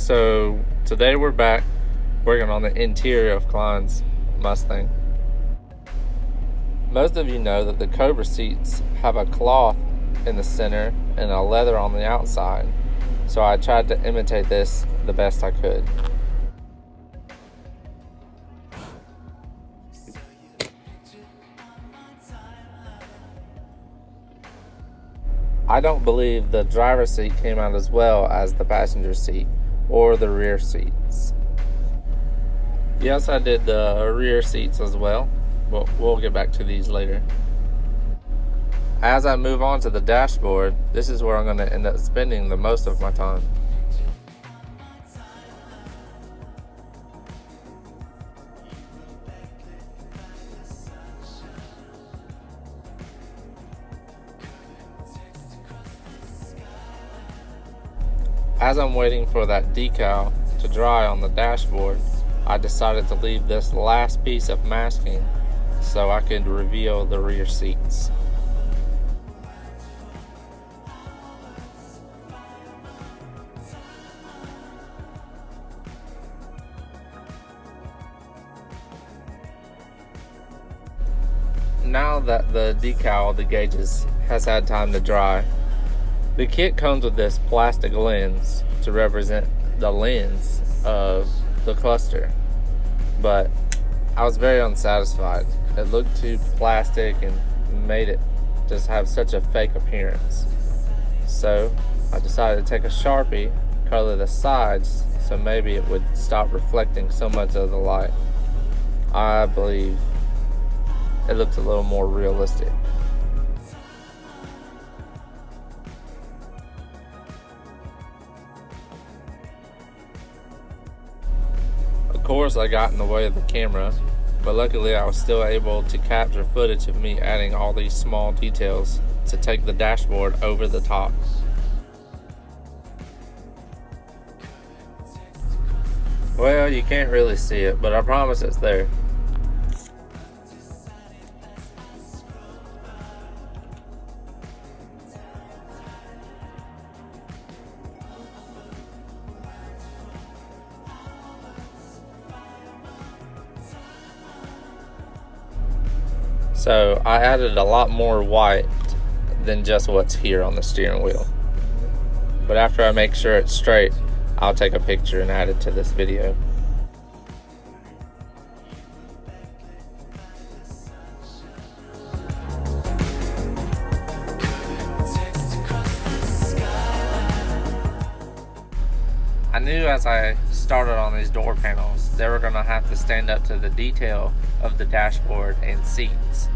So today we're back working on the interior of Kline's Mustang. Most of you know that the Cobra seats have a cloth in the center and a leather on the outside, so I tried to imitate this the best I could. I don't believe the driver's seat came out as well as the passenger seat or the rear seats. Yes, I did the rear seats as well, but we'll get back to these later. As I move on to the dashboard, this is where I'm going to end up spending the most of my time. As I'm waiting for that decal to dry on the dashboard, I decided to leave this last piece of masking so I could reveal the rear seats. Now that the decal, the gauges, has had time to dry, the kit comes with this plastic lens to represent the lens of the cluster, but I was very unsatisfied. It looked too plastic and made it just have such a fake appearance. So I decided to take a Sharpie, color the sides so maybe it would stop reflecting so much of the light. I believe it looks a little more realistic. Of course, I got in the way of the camera, but luckily I was still able to capture footage of me adding all these small details to take the dashboard over the top. Well, you can't really see it, but I promise it's there. So I added a lot more white than just what's here on the steering wheel. But after I make sure it's straight, I'll take a picture and add it to this video. I knew as I started on these door panels, they were going to have to stand up to the detail of the dashboard and seats.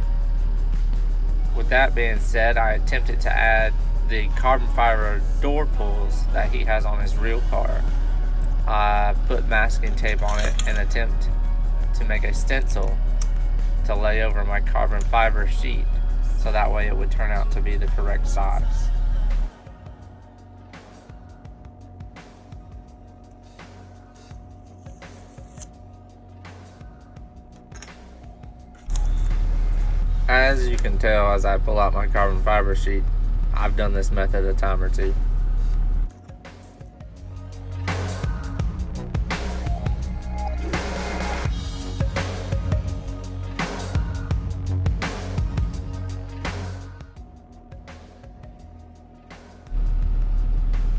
With that being said, I attempted to add the carbon fiber door pulls that he has on his real car. I put masking tape on it and attempt to make a stencil to lay over my carbon fiber sheet so that way it would turn out to be the correct size. As you can tell as I pull out my carbon fiber sheet, I've done this method a time or two.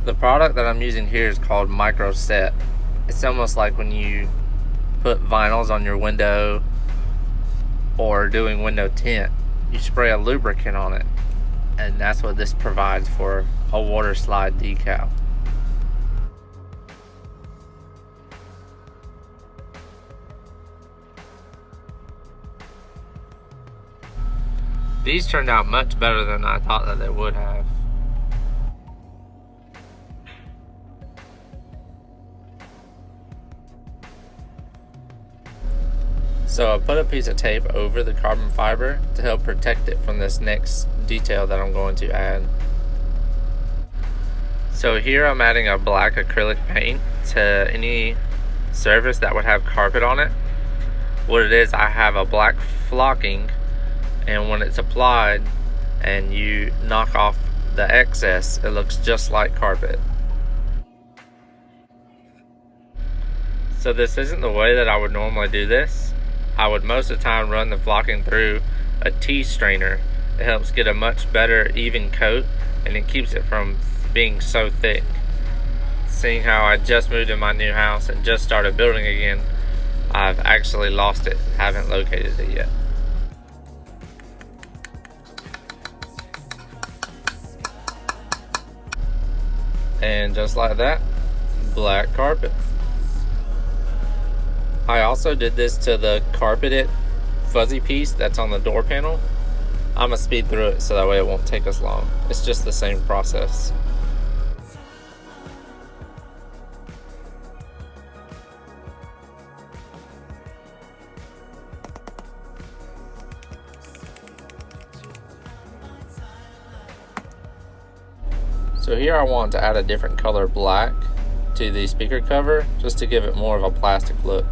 The product that I'm using here is called Micro Set. It's almost like when you put vinyls on your window or doing window tint, you spray a lubricant on it, and that's what this provides for a water slide decal. These turned out much better than I thought that they would have. So I put a piece of tape over the carbon fiber to help protect it from this next detail that I'm going to add. So here I'm adding a black acrylic paint to any surface that would have carpet on it. What it is, I have a black flocking, and when it's applied and you knock off the excess, it looks just like carpet. So this isn't the way that I would normally do this. I would most of the time run the flocking through a tea strainer. It helps get a much better even coat, and it keeps it from being so thick. Seeing how I just moved in my new house and just started building again, I've actually lost it, haven't located it yet. And just like that, black carpet. I also did this to the carpeted fuzzy piece that's on the door panel. I'm gonna speed through it so that way it won't take us long. It's just the same process. So here I want to add a different color black to the speaker cover just to give it more of a plastic look.